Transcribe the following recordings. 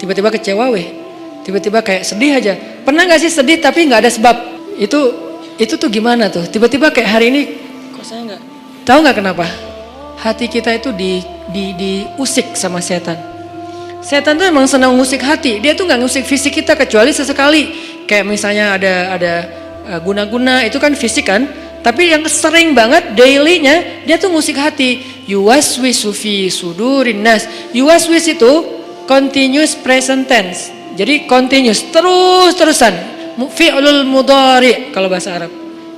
tiba-tiba kecewa tiba-tiba kayak sedih aja. Pernah gak sih sedih tapi gak ada sebab? Itu tuh gimana tuh? Tiba-tiba kayak hari ini kok saya gak tahu gak kenapa? Hati kita itu diusik sama setan. Setan tuh emang senang ngusik hati. Dia tuh gak ngusik fisik kita kecuali sesekali. Kayak misalnya ada guna-guna itu kan fisik kan. Tapi yang sering banget dailynya dia tuh ngusik hati. Yuwaswisu fi sudurin nas. Yuwaswis itu continuous present tense. Jadi continuous terus-terusan. Fi'lul mudhari kalau bahasa Arab.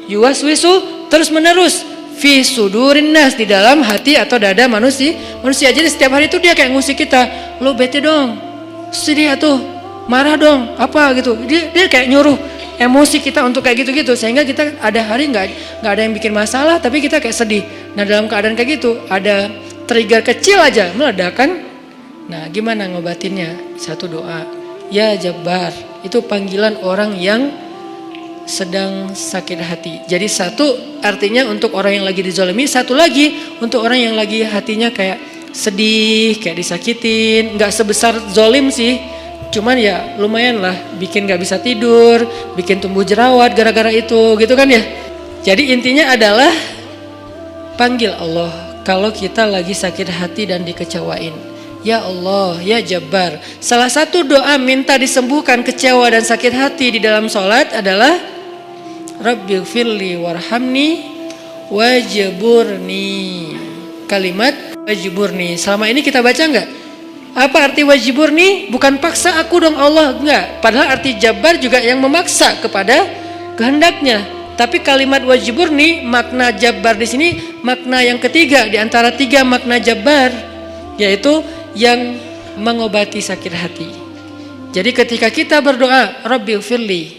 Yuwaswisu terus menerus fi sudurin nas, di dalam hati atau dada manusia. Jadi setiap hari itu dia kayak ngusik kita. Lo bete dong. Sedih atuh. Marah dong. Apa gitu. Dia kayak nyuruh emosi kita untuk kayak gitu-gitu, sehingga kita ada hari nggak ada yang bikin masalah tapi kita kayak sedih. Nah dalam keadaan kayak gitu ada trigger kecil aja meledakan. Nah gimana ngobatinnya? Satu doa, ya Jabbar, itu panggilan orang yang sedang sakit hati. Jadi satu artinya untuk orang yang lagi dizalimi, satu lagi untuk orang yang lagi hatinya kayak sedih, kayak disakitin. Nggak sebesar zolim sih, cuman ya lumayan lah, bikin gak bisa tidur, bikin tumbuh jerawat gara-gara itu gitu kan ya. Jadi intinya adalah panggil Allah kalau kita lagi sakit hati dan dikecewain. Ya Allah, ya Jabbar. Salah satu doa minta disembuhkan kecewa dan sakit hati di dalam sholat adalah Rabbighfirli warhamni wajburni. Kalimat wajburni selama ini kita baca enggak? Apa arti wajibur nih? Bukan paksa aku dong Allah, enggak. Padahal arti Jabbar juga yang memaksa kepada kehendaknya. Tapi kalimat wajibur nih, makna Jabbar di sini makna yang ketiga di antara tiga makna Jabbar, yaitu yang mengobati sakit hati. Jadi ketika kita berdoa, Rabbighfirli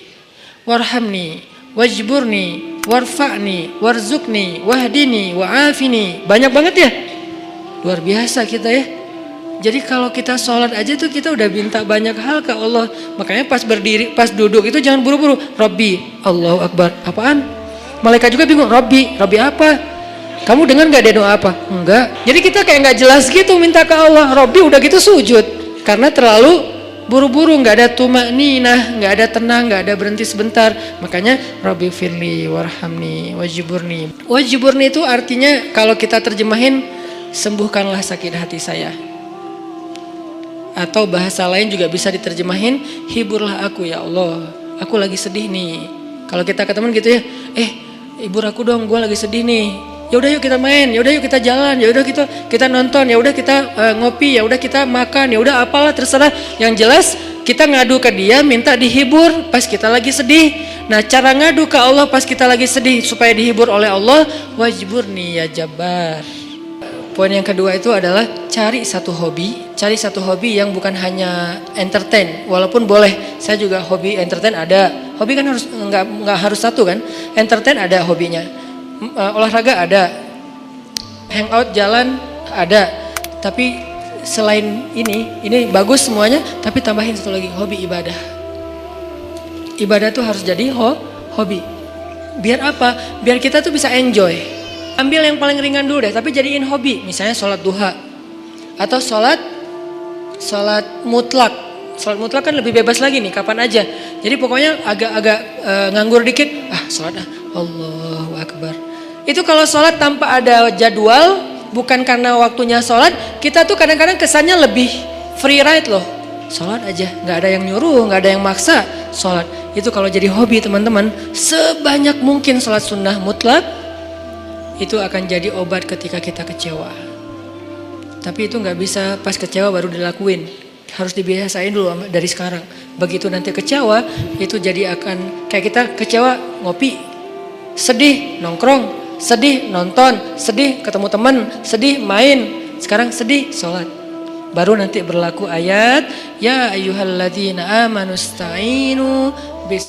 warhamni wajburni warfa'ni warzuqni wahdini wa'afini, banyak banget ya. Luar biasa kita ya. Jadi kalau kita sholat aja tuh kita udah minta banyak hal ke Allah. Makanya pas berdiri, pas duduk itu jangan buru-buru. Rabbi, Allahu Akbar. Apaan? Malaikat juga bingung. Rabbi apa? Kamu dengar gak dia doa apa? Enggak. Jadi kita kayak gak jelas gitu minta ke Allah. Rabbi udah gitu sujud. Karena terlalu buru-buru, gak ada tumakninah, gak ada tenang, gak ada berhenti sebentar. Makanya Rabbi firli warhamni wajiburni. Wajiburni itu artinya kalau kita terjemahin, sembuhkanlah sakit hati saya. Atau bahasa lain juga bisa diterjemahin, hiburlah aku ya Allah, aku lagi sedih nih. Kalau kita ke teman gitu ya, hibur aku dong, gue lagi sedih nih. Ya udah yuk kita main, ya udah yuk kita jalan, ya udah kita nonton, ya udah kita ngopi, ya udah kita makan, ya udah apalah terserah. Yang jelas kita ngadu ke dia minta dihibur pas kita lagi sedih. Nah cara ngadu ke Allah pas kita lagi sedih supaya dihibur oleh Allah, wajiburni ya Jabbar. Poin yang kedua itu adalah cari satu hobi yang bukan hanya entertain. Walaupun boleh, saya juga hobi entertain ada. Hobi kan harus nggak harus satu kan. Entertain ada hobinya, olahraga ada, hangout jalan ada. Tapi selain ini bagus semuanya. Tapi tambahin satu lagi, hobi ibadah. Ibadah tuh harus jadi hobi. Biar apa? Biar kita tuh bisa enjoy. Ambil yang paling ringan dulu deh, tapi jadiin hobi. Misalnya sholat duha atau sholat mutlak. Sholat mutlak kan lebih bebas lagi nih, kapan aja. Jadi pokoknya agak nganggur dikit, sholat Allahu Akbar. Itu kalau sholat tanpa ada jadwal, bukan karena waktunya sholat, kita tuh kadang-kadang kesannya lebih free ride loh. Sholat aja, nggak ada yang nyuruh, nggak ada yang maksa. Sholat itu kalau jadi hobi teman-teman, sebanyak mungkin sholat sunnah mutlak. Itu akan jadi obat ketika kita kecewa. Tapi itu gak bisa pas kecewa baru dilakuin. Harus dibiasain dulu dari sekarang. Begitu nanti kecewa, itu jadi akan kayak kita kecewa ngopi, sedih nongkrong, sedih nonton, sedih ketemu teman, sedih main. Sekarang sedih sholat. Baru nanti berlaku ayat ya ayyuhalladzina amanusta'inu bis